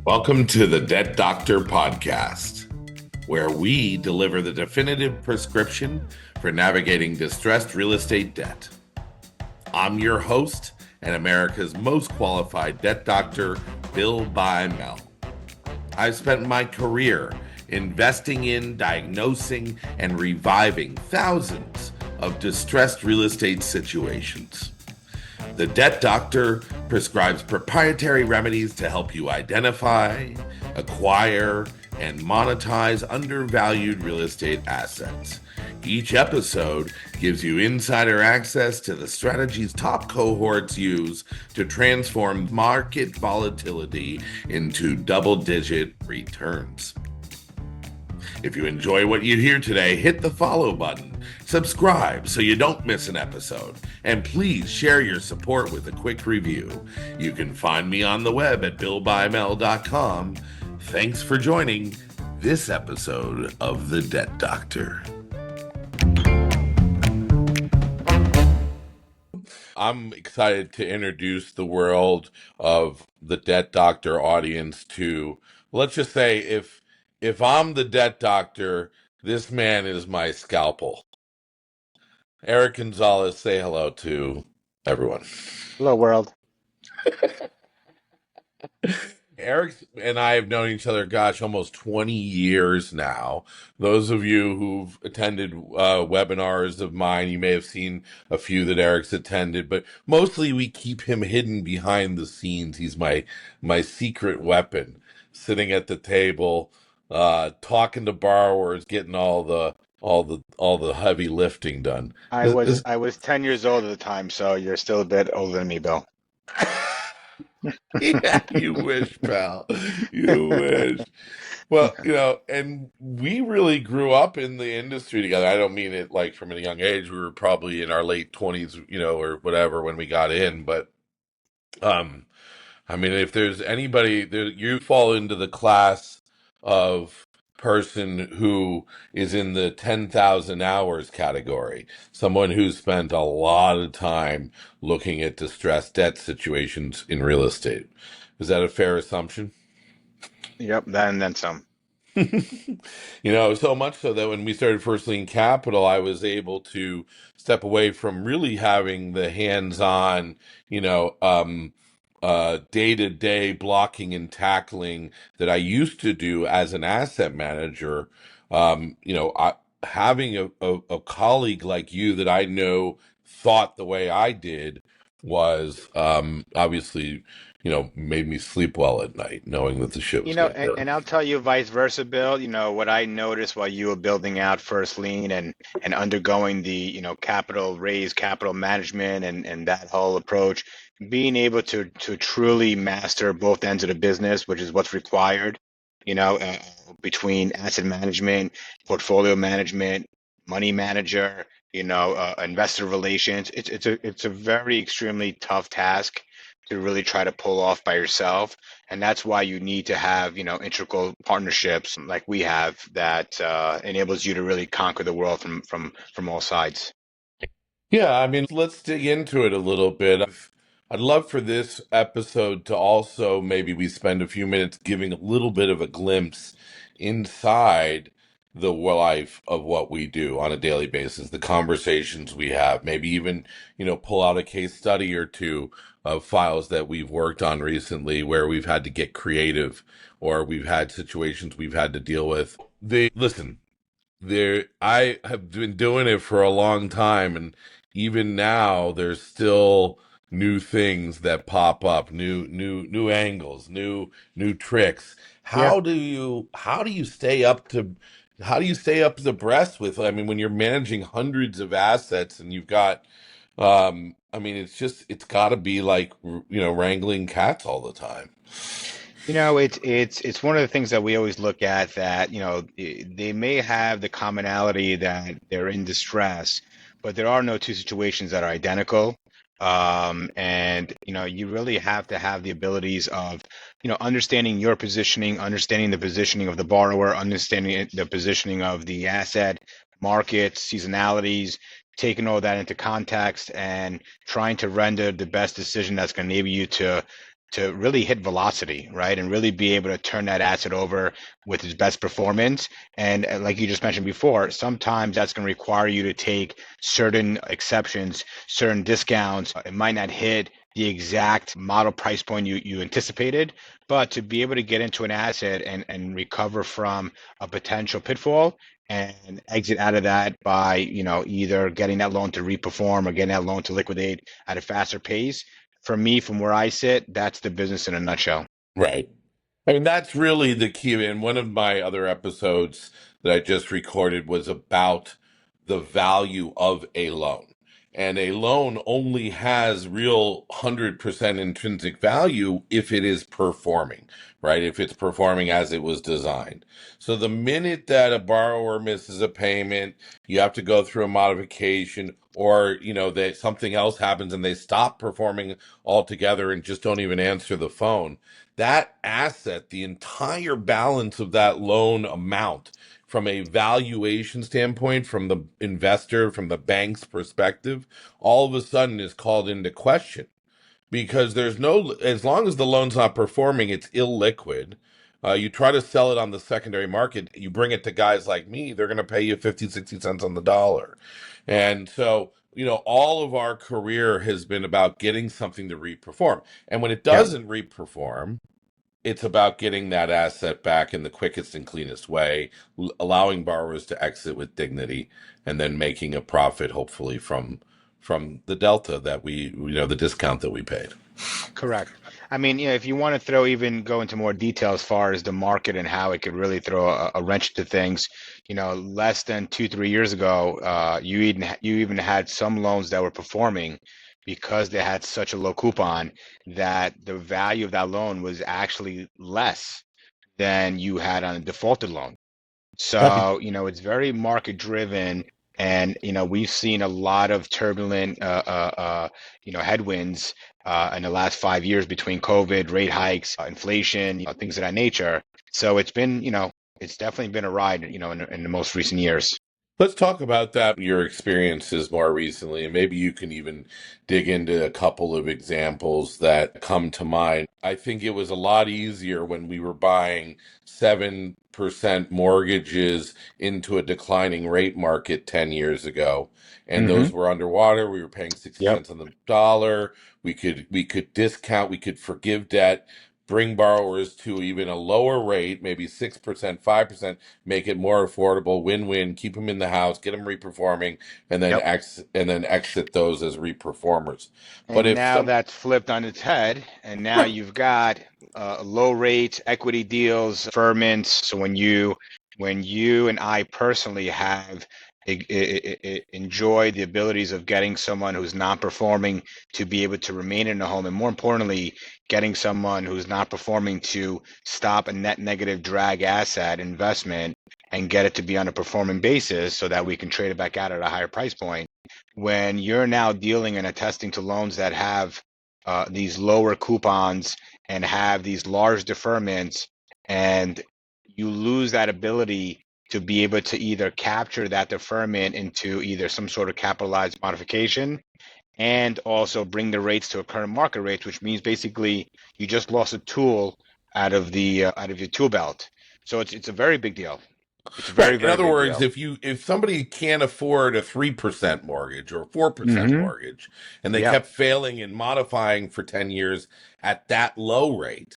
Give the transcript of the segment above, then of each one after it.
Welcome to the Debt Doctor podcast, where we deliver the definitive prescription for navigating distressed real estate debt. I'm your host and America's most qualified debt doctor, Bill Bymel. I've spent my career investing in, diagnosing, and reviving thousands of distressed real estate situations. The Debt Doctor prescribes proprietary remedies to help you identify, acquire, and monetize undervalued real estate assets. Each episode gives you insider access to the strategies top cohorts use to transform market volatility into double-digit returns. If you enjoy what you hear today, hit the follow button, subscribe so you don't miss an episode, and please share your support with a quick review. You can find me on the web at billbymel.com. Thanks for joining this episode of The Debt Doctor. I'm excited to introduce the world of the Debt Doctor audience to, let's just say, if I'm the Debt Doctor, this man is my scalpel. Erick Gonzalez, say hello to everyone. Hello, world. Eric and I have known each other, almost 20 years now. Those of you who've attended webinars of mine, you may have seen a few that Eric's attended, but mostly we keep him hidden behind the scenes. He's my secret weapon, sitting at the table, talking to borrowers, getting all the heavy lifting done. I was 10 years old at the time, so you're still a bit older than me, Bill. Yeah, you wish, pal. You wish. Well, and we really grew up in the industry together. I don't mean it like from a young age. We were probably in our late 20s, or whatever when we got in. But, I mean, if there's anybody, you fall into the class of person who is in the 10,000 hours category, someone who spent a lot of time looking at distressed debt situations in real estate. Is that a fair assumption? Yep, that and then some. So much so that when we started First Lien Capital, I was able to step away from really having the hands-on, day-to-day blocking and tackling that I used to do as an asset manager. Having a colleague like you that I know thought the way I did was obviously made me sleep well at night, knowing that the shit was getting done. And I'll tell you vice versa, Bill. What I noticed while you were building out First Lien and undergoing the, capital raise, capital management and that whole approach, being able to truly master both ends of the business, which is what's required, between asset management, portfolio management, money manager, investor relations. It's a very extremely tough task to really try to pull off by yourself. And that's why you need to have, integral partnerships like we have that enables you to really conquer the world from all sides. Yeah, I mean, let's dig into it a little bit. I'd love for this episode to also maybe we spend a few minutes giving a little bit of a glimpse inside the life of what we do on a daily basis, the conversations we have, maybe even, pull out a case study or two of files that we've worked on recently where we've had to get creative or we've had situations we've had to deal with. I have been doing it for a long time, and even now there's still new things that pop up, new angles, new tricks. Yeah. How do you stay up to breast with, I mean, when you're managing hundreds of assets and you've got it's got to be like, wrangling cats all the time. It's one of the things that we always look at that, they may have the commonality that they're in distress, but there are no two situations that are identical. And you really have to have the abilities of, understanding your positioning, understanding the positioning of the borrower, understanding the positioning of the asset, market, seasonalities, taking all that into context and trying to render the best decision that's going to enable you to to really hit velocity, right? And really be able to turn that asset over with its best performance. And like you just mentioned before, sometimes that's going to require you to take certain exceptions, certain discounts. It might not hit the exact model price point you anticipated, but to be able to get into an asset and recover from a potential pitfall and exit out of that by, either getting that loan to reperform or getting that loan to liquidate at a faster pace, for me, from where I sit, that's the business in a nutshell. Right. I mean, that's really the key. And one of my other episodes that I just recorded was about the value of a loan. And a loan only has real 100% intrinsic value if it is performing, right? If it's performing as it was designed. So the minute that a borrower misses a payment, you have to go through a modification, or, that something else happens and they stop performing altogether and just don't even answer the phone, that asset, the entire balance of that loan amount, from a valuation standpoint, from the investor, from the bank's perspective, all of a sudden is called into question, because there's no, as long as the loan's not performing, it's illiquid. You try to sell it on the secondary market, you bring it to guys like me, they're going to pay you 50, 60 cents on the dollar. And so, all of our career has been about getting something to reperform. And when it Yep. doesn't reperform, it's about getting that asset back in the quickest and cleanest way, allowing borrowers to exit with dignity, and then making a profit, hopefully from the delta that the discount that we paid. Correct. I mean, if you want to go into more detail as far as the market and how it could really throw a wrench to things, less than 2, 3 years ago, you even had some loans that were performing because they had such a low coupon that the value of that loan was actually less than you had on a defaulted loan. Right. So, it's very market driven. And, we've seen a lot of turbulent, headwinds in the last 5 years between COVID, rate hikes, inflation, things of that nature. So it's definitely been a ride, in the most recent years. Let's talk about that, your experiences more recently, and maybe you can even dig into a couple of examples that come to mind. I think it was a lot easier when we were buying 7% mortgages into a declining rate market 10 years ago. And Hmm. those were underwater. We were paying 60 Yep. cents on the dollar. We could discount, we could forgive debt, bring borrowers to even a lower rate, maybe 6%, 5%, make it more affordable, win-win, keep them in the house, get them reperforming, and then Yep. exit those as reperformers. But And if now some that's flipped on its head, and now Right. you've got low rates, equity deals, deferments. So when you and I personally have enjoyed the abilities of getting someone who's not performing to be able to remain in the home, and more importantly, getting someone who's not performing to stop a net negative drag asset investment and get it to be on a performing basis so that we can trade it back out at a higher price point, when you're now dealing and attesting to loans that have these lower coupons and have these large deferments, and you lose that ability to be able to either capture that deferment into either some sort of capitalized modification and also bring the rates to a current market rate, which means basically you just lost a tool out of your tool belt. So it's a very big deal. It's a very, Right. In very other big words, deal. if somebody can't afford a 3% mortgage or a 4% Mm-hmm. mortgage, and they Yep. kept failing and modifying for 10 years at that low rate,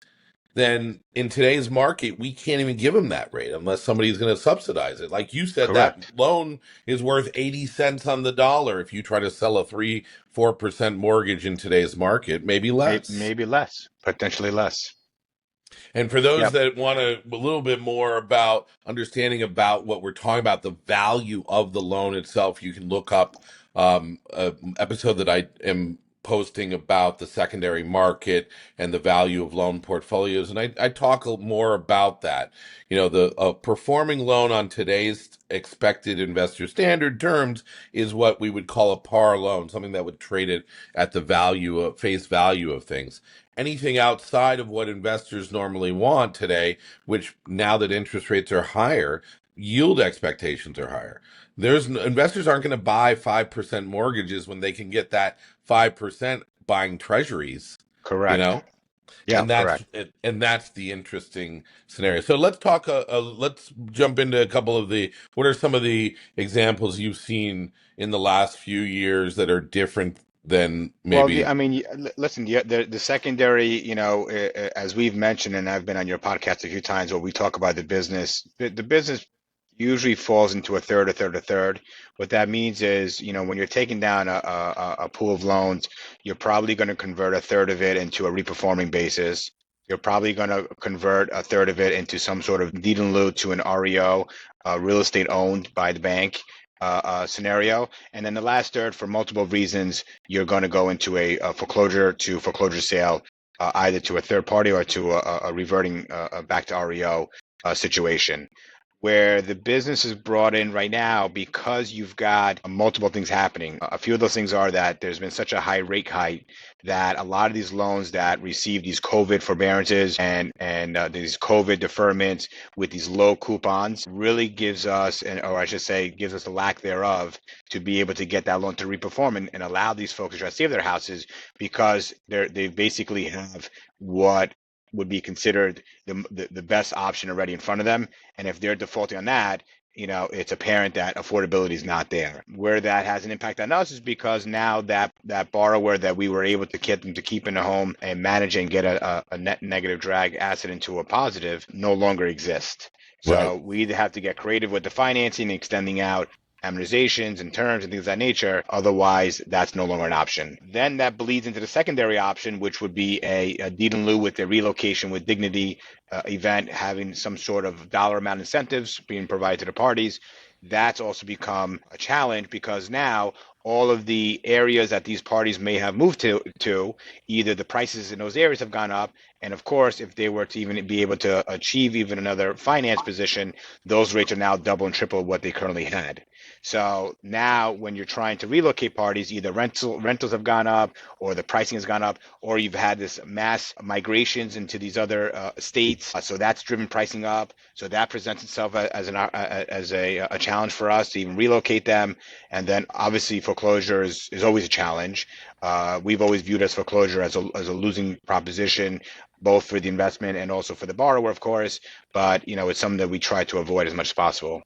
then in today's market, we can't even give them that rate unless somebody's going to subsidize it. Like you said, that Correct. loan is worth 80 cents on the dollar if you try to sell a 3, 4% mortgage in today's market, maybe less. Maybe less, potentially less. And for those Yep. that want a little bit more about understanding about what we're talking about, the value of the loan itself, you can look up an episode that I am posting about the secondary market and the value of loan portfolios. And I talk more about that. The performing loan on today's expected investor standard terms is what we would call a par loan, something that would trade it at the value of face value of things. Anything outside of what investors normally want today, which now that interest rates are higher, yield expectations are higher. Investors aren't going to buy 5% mortgages when they can get that 5% buying treasuries, you Correct. know? Yeah, and correct. that's the interesting scenario. So let's jump into a couple of the what are some of the examples you've seen in the last few years that are different than Well, maybe. I mean, listen, the secondary, as we've mentioned, and I've been on your podcast a few times where we talk about the business, the business usually falls into a third, a third, a third. What that means is, when you're taking down a pool of loans, you're probably going to convert a third of it into a reperforming basis. You're probably going to convert a third of it into some sort of deed in lieu to an REO, real estate owned by the bank scenario. And then the last third, for multiple reasons, you're going to go into a foreclosure to foreclosure sale, either to a third party or to a reverting back to REO situation. Where the business is brought in right now because you've got multiple things happening. A few of those things are that there's been such a high rate hike that a lot of these loans that receive these COVID forbearances and these COVID deferments with these low coupons really gives us, or I should say, gives us the lack thereof to be able to get that loan to reperform and allow these folks to try to save their houses because they basically have what would be considered the best option already in front of them. And if they're defaulting on that, it's apparent that affordability is not there. Where that has an impact on us is because now that borrower that we were able to get them to keep in the home and manage and get a net negative drag asset into a positive no longer exists. Right. So we either have to get creative with the financing, extending out amortizations and terms and things of that nature. Otherwise, that's no longer an option. Then that bleeds into the secondary option, which would be a deed in lieu with a relocation with dignity event, having some sort of dollar amount incentives being provided to the parties. That's also become a challenge because now all of the areas that these parties may have moved to either the prices in those areas have gone up, and of course, if they were to even be able to achieve even another finance position, those rates are now double and triple what they currently had. So now when you're trying to relocate parties, either rentals have gone up or the pricing has gone up, or you've had this mass migrations into these other states. So that's driven pricing up. So that presents itself as a challenge for us to even relocate them. And then obviously foreclosure is always a challenge. We've always viewed as foreclosure as a losing proposition, both for the investment and also for the borrower, of course. But it's something that we try to avoid as much as possible.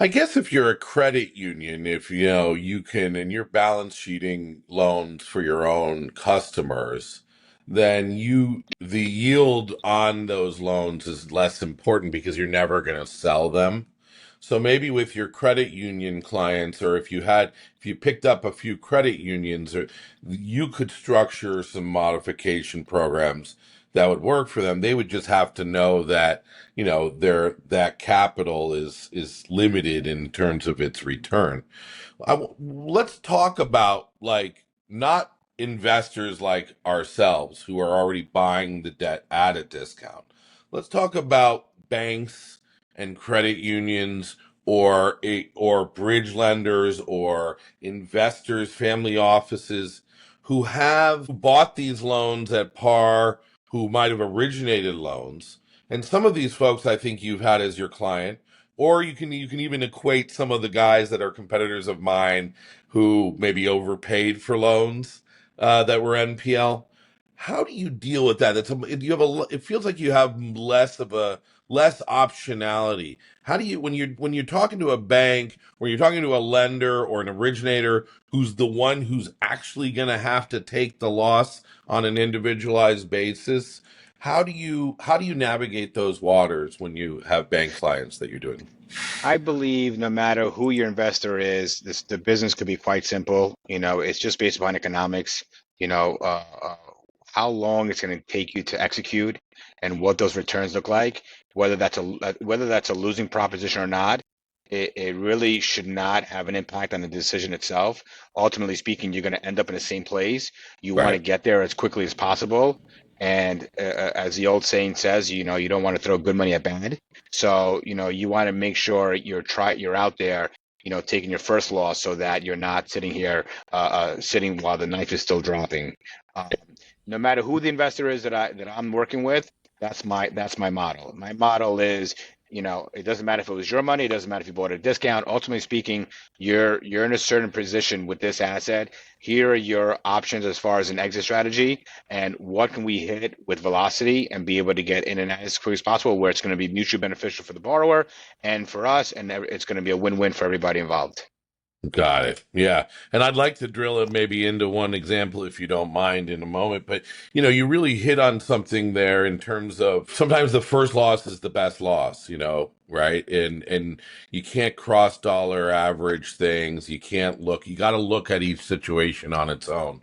I guess if you're a credit union, if you can and you're balance sheeting loans for your own customers, then the yield on those loans is less important because you're never going to sell them. So maybe with your credit union clients, or if you picked up a few credit unions, or you could structure some modification programs that would work for them. They would just have to know that their that capital is limited in terms of its return. Let's talk about, like, not investors like ourselves who are already buying the debt at a discount. Let's talk about banks and credit unions, or bridge lenders, or investors, family offices who have bought these loans at par, who might have originated loans. And some of these folks I think you've had as your client, or you can even equate some of the guys that are competitors of mine who maybe overpaid for loans that were NPL. How do you deal with that? It feels like you have less optionality. How do you, when you're talking to a bank, or you're talking to a lender or an originator who's the one who's actually going to have to take the loss on an individualized basis? How do you navigate those waters when you have bank clients that you're doing? I believe no matter who your investor is, the business could be quite simple. It's just based upon economics. You know, uh, uh, how long it's going to take you to execute, and what those returns look like. Whether that's a losing proposition or not, it really should not have an impact on the decision itself. Ultimately speaking, you're going to end up in the same place. You want to Right. get there as quickly as possible. And as the old saying says, you don't want to throw good money at bad. So, you want to make sure you're out there, taking your first loss so that you're not sitting here, sitting while the knife is still dropping. Um, no matter who the investor is that I'm working with, that's my model. My model is it doesn't matter if it was your money, it doesn't matter if you bought at a discount. Ultimately speaking, you're in a certain position with this asset. Here are your options as far as an exit strategy, and what can we hit with velocity and be able to get in and out as quick as possible, where it's going to be mutually beneficial for the borrower and for us, and it's going to be a win-win for everybody involved. Got it. Yeah. And I'd like to drill it maybe into one example if you don't mind in a moment. But, you really hit on something there in terms of sometimes the first loss is the best loss, right? And you can't cross dollar average things. You got to look at each situation on its own.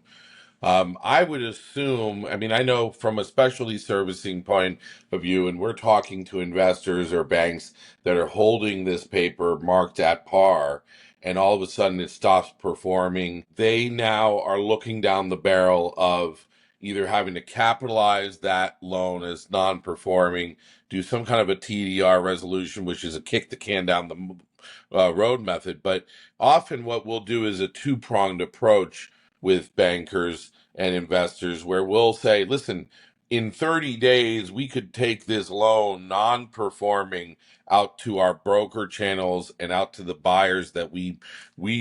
I would assume, I mean, I know from a specialty servicing point of view, and we're talking to investors or banks that are holding this paper marked at par, and all of a sudden it stops performing. They now are looking down the barrel of either having to capitalize that loan as non performing, do some kind of a TDR resolution, which is a kick the can down the road method. But often what we'll do is a two-pronged approach with bankers and investors where we'll say, listen, in 30 days, we could take this loan non-performing out to our broker channels and out to the buyers that we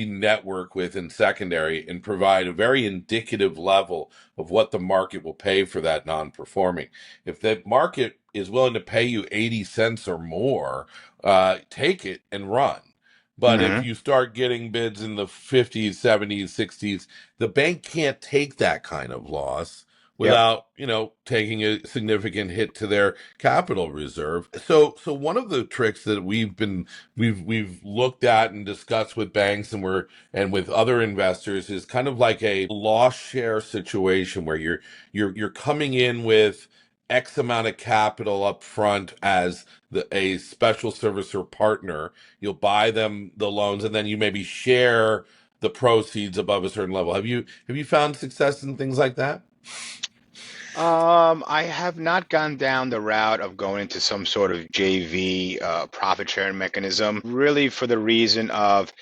network with in secondary and provide a very indicative level of what the market will pay for that non-performing. If the market is willing to pay you 80 cents or more, take it and run. But if Hmm. you start getting bids in the 50s, 70s, 60s, the bank can't take that kind of loss Yep. without, taking a significant hit to their capital reserve. So one of the tricks that we've looked at and discussed with banks and with other investors is kind of like a loss share situation where you're coming in with X amount of capital up front as a special servicer partner. You'll buy them the loans and then you maybe share the proceeds above a certain level. Have you found success in things like that? I have not gone down the route of going into some sort of JV profit sharing mechanism, really for the reason of,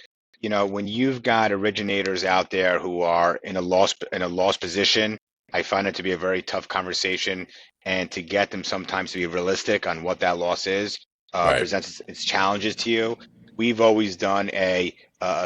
when you've got originators out there who are in a loss position, I find it to be a very tough conversation, and to get them sometimes to be realistic on what that loss is Right. presents its challenges to you. We've always done a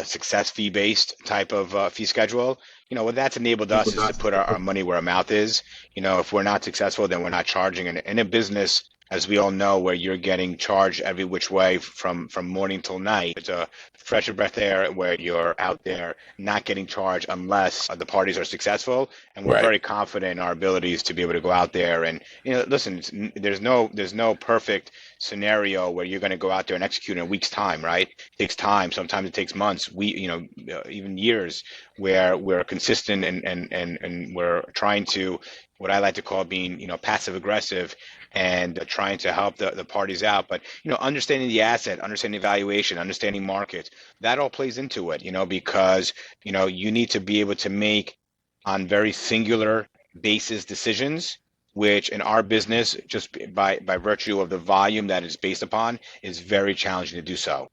success fee based type of fee schedule. What that's enabled us is to put our money where our mouth is. If we're not successful, then we're not charging. And in a business, as we all know, where you're getting charged every which way from morning till night, it's a fresh of breath air where you're out there not getting charged unless the parties are successful. And we're Right. very confident in our abilities to be able to go out there and, listen, there's no perfect scenario where you're going to go out there and execute in a week's time, right? It takes time. Sometimes it takes months, even years, where we're consistent and we're trying to, what I like to call being, passive aggressive, and trying to help the parties out. But, understanding the asset, understanding valuation, understanding markets, that all plays into it, because, you need to be able to make on very singular basis decisions, which in our business, just by virtue of the volume that it's based upon, is very challenging to do so.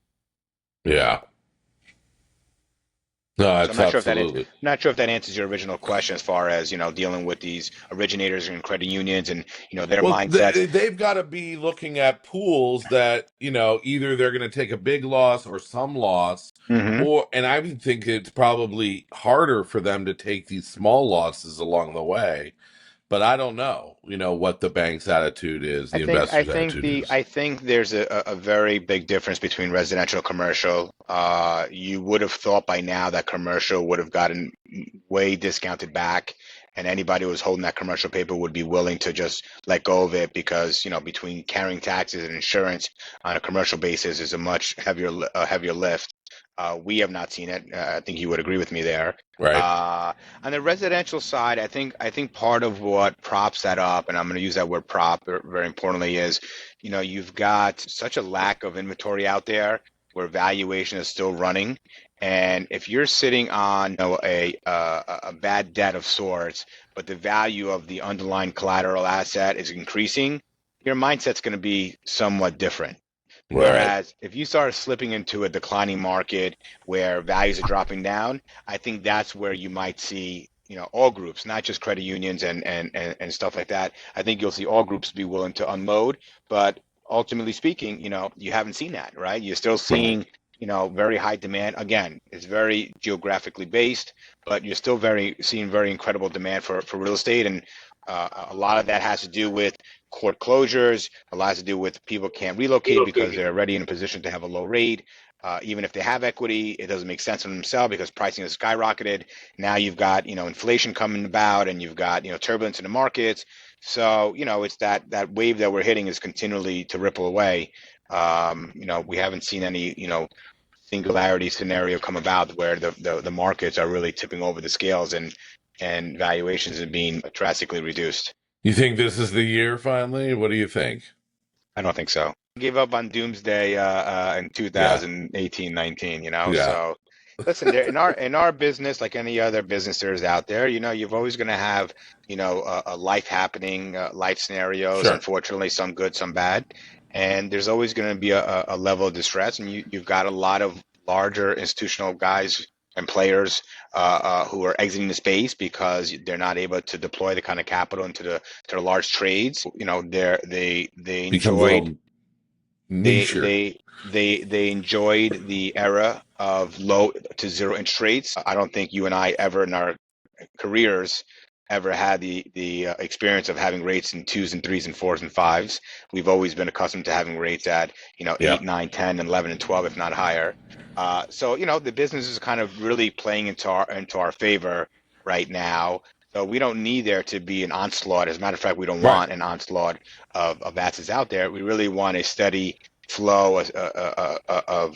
Yeah. No, So I'm that's not sure if that absolutely. not sure if that answers your original question as far as, dealing with these originators and credit unions and, their Well, mindsets. they've got to be looking at pools that, either they're going to take a big loss or some loss, Hmm. and I would think it's probably harder for them to take these small losses along the way. But I don't know, what the bank's attitude is, I the think I investor's think attitude the is. I think there's a very big difference between residential and commercial. You would have thought by now that commercial would have gotten way discounted back, and anybody who was holding that commercial paper would be willing to just let go of it, because, between carrying taxes and insurance on a commercial basis is a much heavier lift. We have not seen it. I think you would agree with me there. Right. Uh, on the residential side, I think part of what props that up, and I'm going to use that word prop very importantly, is, you've got such a lack of inventory out there where valuation is still running, and if you're sitting on, a bad debt of sorts, but the value of the underlying collateral asset is increasing, your mindset's going to be somewhat different. Right. Whereas if you start slipping into a declining market where values are dropping down, I think that's where you might see, all groups, not just credit unions and stuff like that. I think you'll see all groups be willing to unload, but ultimately speaking, you haven't seen that, right? You're still Right. seeing, very high demand. Again, it's very geographically based, but you're still seeing very incredible demand for real estate. And a lot of that has to do with court closures. A lot has to do with people can't relocate because they're already in a position to have a low rate. Even if they have equity, it doesn't make sense for them to sell because pricing has skyrocketed. Now you've got, inflation coming about, and you've got, turbulence in the markets. So, it's that wave that we're hitting is continually to ripple away. We haven't seen any, singularity scenario come about where the markets are really tipping over the scales, and valuations are being drastically reduced. You think this is the year finally? What do you think? I don't think so. Gave up on doomsday in Yeah. 2018, 19, Yeah. so listen, there in our business, like any other businesses out there, you've always going to have, a life happening, life scenarios, Sure. unfortunately, some good, some bad. And there's always going to be a level of distress, and you've got a lot of larger institutional guys and players who are exiting the space because they're not able to deploy the kind of capital to the large trades. They Becomes a enjoyed little they niche. they they enjoyed the era of low to zero interest rates. I don't think you and I ever in our careers ever had the experience of having rates in twos and threes and fours and fives. We've always been accustomed to having rates at, Yeah. 8, 9, 10, 11, and 12, if not higher. So the business is kind of really playing into our favor right now. So we don't need there to be an onslaught. As a matter of fact, we don't Right. want an onslaught of assets out there. We really want a steady flow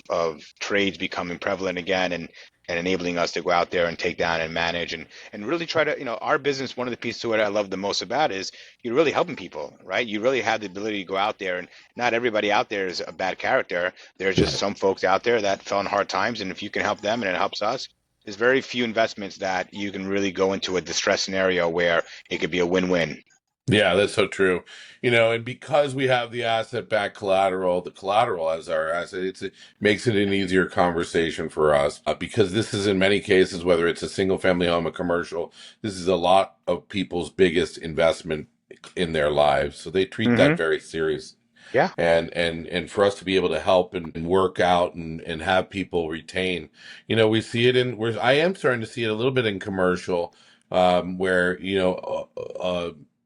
of trades becoming prevalent again, and enabling us to go out there and take down and manage, and really try to, our business, one of the pieces to it I love the most about is you're really helping people, right? You really have the ability to go out there, and not everybody out there is a bad character. There's just Right. some folks out there that fell in hard times, and if you can help them and it helps us, there's very few investments that you can really go into a distress scenario where it could be a win-win. Yeah, that's so true. And because we have the asset-backed collateral, the collateral as our asset, it makes it an easier conversation for us. Because this is in many cases, whether it's a single-family home, a commercial, this is a lot of people's biggest investment in their lives. So they treat that Mm-hmm. very serious. Yeah. And for us to be able to help and work out and have people retain, we see it I am starting to see it a little bit in commercial, where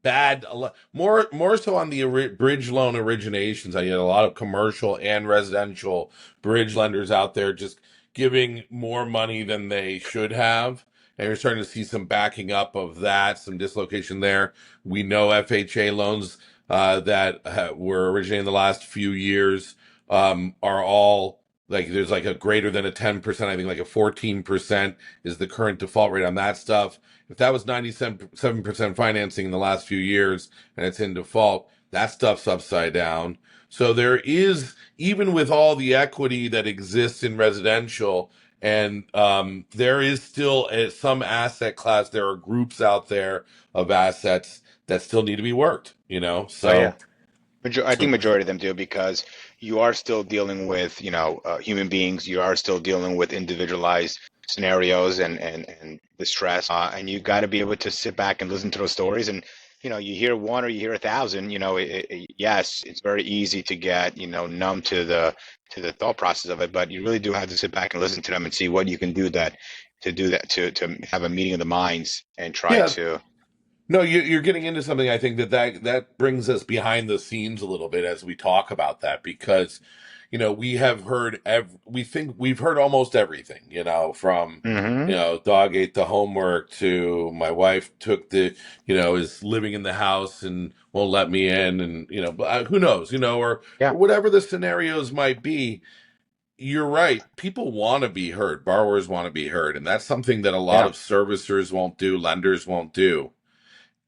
bad more so on the bridge loan originations. I get a lot of commercial and residential bridge lenders out there just giving more money than they should have. And you're starting to see some backing up of that, some dislocation there. We know FHA loans that were originated in the last few years are all like there's like a greater than a 10%, I think like a 14% is the current default rate on that stuff. If that was 97% financing in the last few years and it's in default, that stuff's upside down. So there is, even with all the equity that exists in residential, and there is still some asset class, there are groups out there of assets that still need to be worked. Oh yeah. So, I think majority of them do because you are still dealing with, human beings. You are still dealing with individualized scenarios and distress, and you got to be able to sit back and listen to those stories. And you hear one or you hear 1,000. Yes, it's very easy to get numb to the thought process of it, but you really do have to sit back and listen to them and see what you can do that to have a meeting of the minds and try yeah, to. no, you're getting into something. I think that brings us behind the scenes a little bit as we talk about that because, we have heard we think we've heard almost everything. From Hmm. dog ate the homework to my wife took is living in the house and won't let me in, and but who knows, Yeah. or whatever the scenarios might be. You're right. People want to be heard. Borrowers want to be heard, and that's something that a lot Yeah. of servicers won't do, lenders won't do.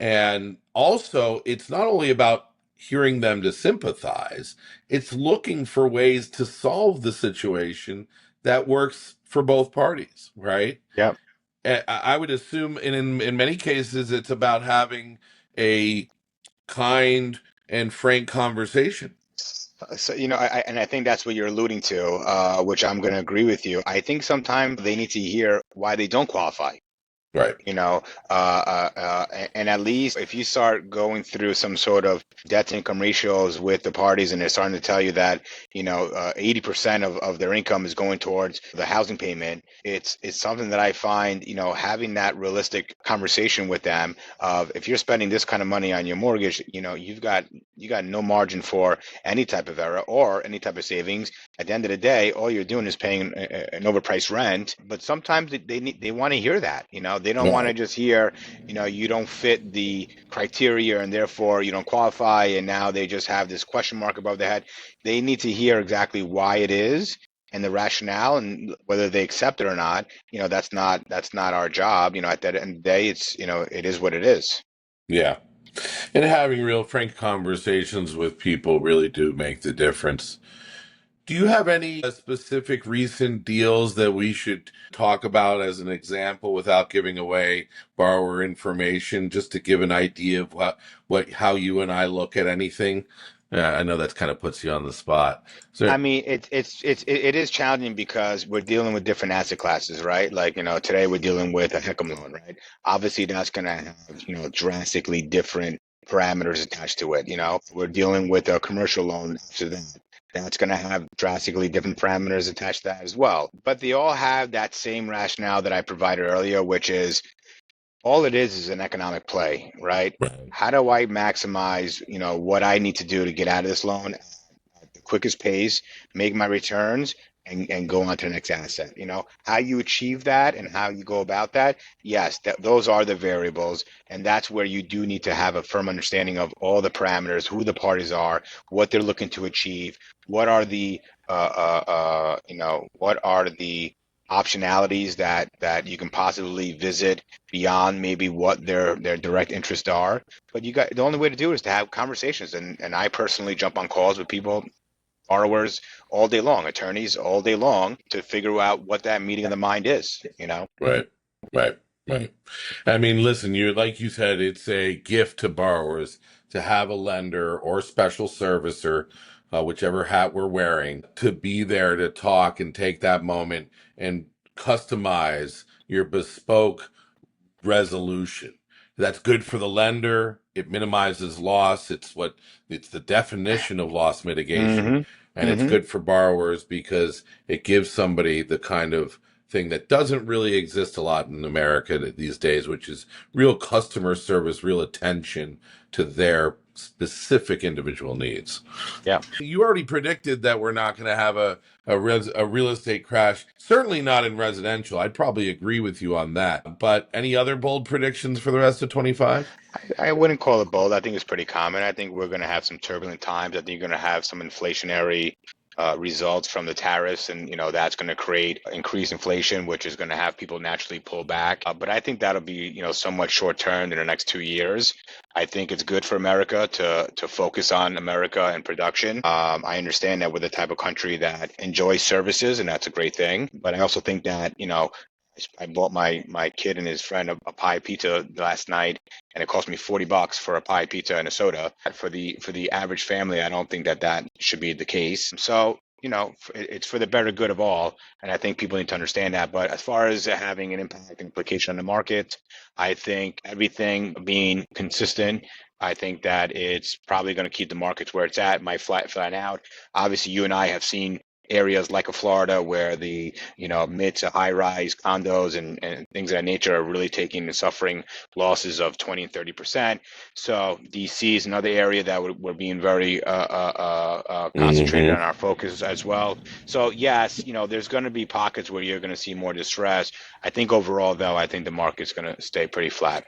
And also, it's not only about hearing them to sympathize, it's looking for ways to solve the situation that works for both parties, right? Yeah. I would assume in many cases, it's about having a kind and frank conversation. So, and I think that's what you're alluding to, which I'm going to agree with you. I think sometimes they need to hear why they don't qualify, Right. you know, and at least if you start going through some sort of debt to income ratios with the parties and they're starting to tell you that, 80% of their income is going towards the housing payment, it's something that I find, having that realistic conversation with them of if you're spending this kind of money on your mortgage, you got no margin for any type of error or any type of savings. At the end of the day, all you're doing is paying an overpriced rent. But sometimes they want to hear that. They don't want to Right. just hear, you don't fit the criteria and therefore you don't qualify. And now they just have this question mark above their head. They need to hear exactly why it is and the rationale, and whether they accept it or not. That's not our job. At the end of the day, it is what it is. Yeah. And having real frank conversations with people really do make the difference. Do you have any specific recent deals that we should talk about as an example without giving away borrower information, just to give an idea of how you and I look at anything? I know that kind of puts you on the spot. I So, mean, it is challenging because we're dealing with different asset classes, right? Like, today we're dealing with a HECM loan, right? Obviously, that's going to have, drastically different parameters attached to it. We're dealing with a commercial loan after that. That's going to have drastically different parameters attached to that as well. But they all have that same rationale that I provided earlier, which is all it is an economic play, right? right. How do I maximize, what I need to do to get out of this loan at the quickest pace, make my returns, and go on to the next asset. How you achieve that and how you go about that. Yes, those are the variables, and that's where you do need to have a firm understanding of all the parameters, who the parties are, what they're looking to achieve, what are the what are the optionalities that you can possibly visit beyond maybe what their direct interests are. But the only way to do it is to have conversations, and I personally jump on calls with people, borrowers, all day long, attorneys all day long, to figure out what that meeting of the mind is. Right, right, right. I mean, listen, like you said, it's a gift to borrowers to have a lender or special servicer, whichever hat we're wearing, to be there to talk and take that moment and customize your bespoke resolution. That's good for the lender. It minimizes loss. It's the definition of loss mitigation. Mm-hmm. And it's Mm-hmm. good for borrowers because it gives somebody the kind of thing that doesn't really exist a lot in America these days, which is real customer service, real attention to their specific individual needs. Yeah. You already predicted that we're not going to have a real estate crash. Certainly not in residential. I'd probably agree with you on that. But any other bold predictions for the rest of 25? I wouldn't call it bold. I think it's pretty common. I think we're going to have some turbulent times. I think you're going to have some inflationary results from the tariffs, and that's going to create increased inflation, which is going to have people naturally pull back. But I think that'll be somewhat short term in the next 2 years. I think it's good for America to focus on America and production. I understand that we're the type of country that enjoys services, and that's a great thing. But I also think that I bought my kid and his friend a pie pizza last night, and it cost me $40 for a pie pizza and a soda. For the average family, I don't think that should be the case. So it's for the better good of all, and I think people need to understand that. But as far as having an impact and implication on the market, I think everything being consistent. I think that it's probably going to keep the markets where it's at, might flatten out. Obviously, you and I have seen areas like Florida where the mid to high rise condos and things of that nature are really taking and suffering losses of 20 and 30%. So DC is another area that we're being very concentrated Mm-hmm. on our focus as well. So yes, there's going to be pockets where you're going to see more distress. I think overall, though, I think the market's going to stay pretty flat.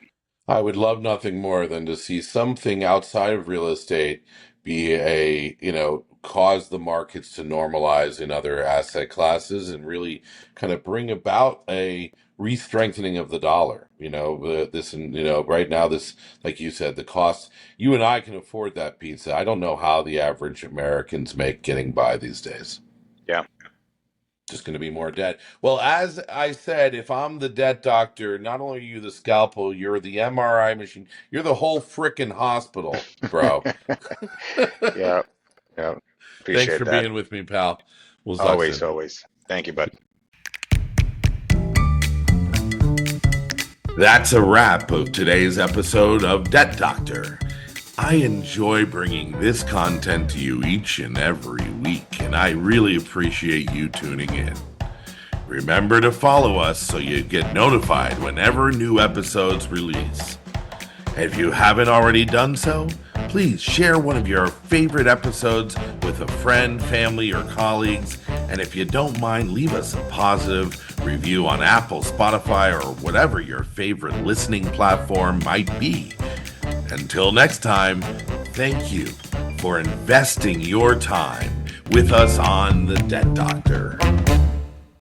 I would love nothing more than to see something outside of real estate be cause the markets to normalize in other asset classes and really kind of bring about a re-strengthening of the dollar. Right now, this, like you said, the cost, you and I can afford that pizza. I don't know how the average Americans make getting by these days. Yeah. Just going to be more debt. Well, as I said, if I'm the debt doctor, not only are you the scalpel, you're the MRI machine. You're the whole frickin' hospital, bro. Yeah. Yeah. Thanks Appreciate for that. being with me, pal. We'll talk Always, soon. always. Thank you, bud. That's a wrap of today's episode of Debt Doctor. I enjoy bringing this content to you each and every week, and I really appreciate you tuning in. Remember to follow us so you get notified whenever new episodes release. If you haven't already done so, please share one of your favorite episodes with a friend, family, or colleagues. And if you don't mind, leave us a positive review on Apple, Spotify, or whatever your favorite listening platform might be. Until next time, thank you for investing your time with us on The Debt Doctor.